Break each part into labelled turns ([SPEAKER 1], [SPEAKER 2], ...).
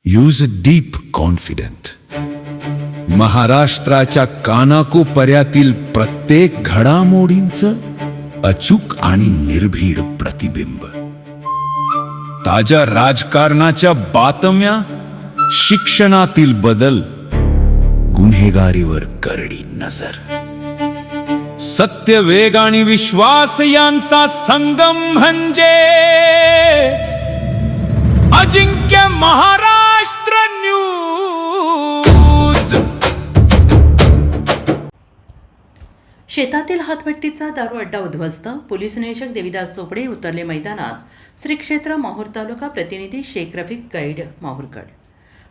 [SPEAKER 1] Use deep confident. महाराष्ट्राच्या कानाकोपऱ्यातील प्रत्येक घडामोडींचं अचूक आणि निर्भीड प्रतिबिंब. ताज्या राजकारणाच्या बातम्या, शिक्षणातील बदल, गुन्हेगारीवर करडी नजर. सत्य, वेग आणि विश्वास यांचा संगम म्हणजे अजिंक्य महाराष्ट्र न्यूज.
[SPEAKER 2] शेतातील हातभट्टीचा दारू अड्डा उद्ध्वस्त. पोलीस निरीक्षक देविदास चोपडे उतरले मैदानात. श्री क्षेत्र माहूर तालुका प्रतिनिधी शेख रफिक गाईड माहूरगड.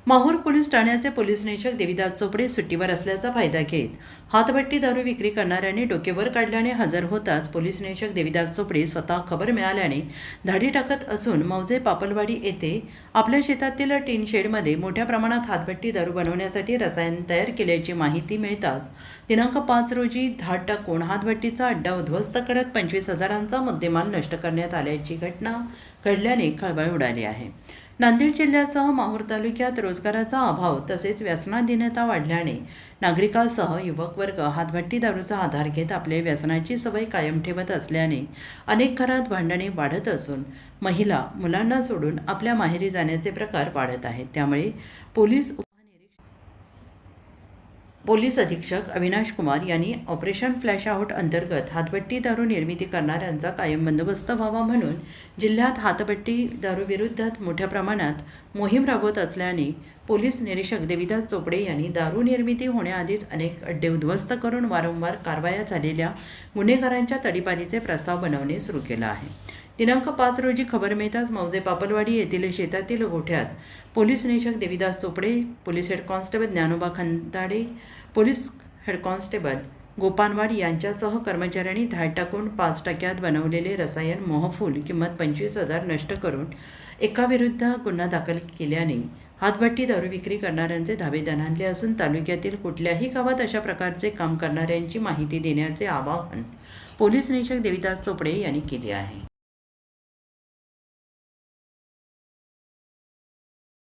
[SPEAKER 2] माहूर पोलीस ठाण्याचे पोलीस निरीक्षक देविदास चोपडे सुट्टीवर असल्याचा फायदा घेत हातभट्टी दारू विक्री करणाऱ्यांनी डोकेवर काढल्याने हजर होताच पोलीस निरीक्षक देविदास चोपडे स्वतः खबर मिळाल्याने धाडी टाकत असून मौजे पापलवाडी येथे आपल्या शेतातील टीन शेडमध्ये मोठ्या प्रमाणात हातभट्टी दारू बनवण्यासाठी रसायन तयार केल्याची माहिती मिळताच दिनांक 5 रोजी धाड टाकून हातभट्टीचा अड्डा उद्ध्वस्त करत 25,000चा मुद्देमाल नष्ट करण्यात आल्याची घटना घडल्याने खळबळ उडाली आहे. नांदेड जिल्ह्यासह माहूर तालुक्यात रोजगाराचा अभाव तसेच व्यसनाधीनता वाढल्याने नागरिकांसह युवक वर्ग हातभट्टी दारूचा आधार घेत आपले व्यसनाची सवय कायम ठेवत असल्याने अनेक घरात भांडणे वाढत असून महिला मुलांना सोडून आपल्या माहेरी जाण्याचे प्रकार वाढत आहेत. त्यामुळे पोलीस अधीक्षक अविनाश कुमार यांनी ऑपरेशन फ्लॅश आउट अंतर्गत हातभट्टी दारू निर्मिती करणाऱ्यांचा कायम बंदोबस्त व्हावा म्हणून जिल्ह्यात हातभट्टी दारू विरोधात मोठ्या प्रमाणात मोहीम राबवत असल्याने पोलीस निरीक्षक देविदास चोपडे यांनी दारू निर्मिती होण्याआधीच अनेक अड्डे उद्ध्वस्त करून वारंवार कारवाया झालेल्या गुन्हेगारांच्या तडीपारीचे प्रस्ताव बनवणे सुरू केलं आहे. दिनांक 5 रोजी खबर मिळताच मौजे पापलवाडी येथील शेतातील गोठ्यात पोलीस निरीक्षक Devidas Chopde, police head constable Dnyanoba Khandade, police head constable Gopanwad यांच्यासह कर्मचाऱ्यांनी धाड टाकून 5 टक्क्यात बनवलेले रसायन मोहफूल किंमत 25,000 नष्ट करून एकाविरुद्ध गुन्हा दाखल केल्याने हातभट्टी दारू विक्री करणाऱ्यांचे धाबे दणाणले असून तालुक्यातील कुठल्याही गावात अशा प्रकारचे काम करणाऱ्यांची माहिती देण्याचे आवाहन पोलीस निरीक्षक देविदास चोपडे यांनी केले आहे.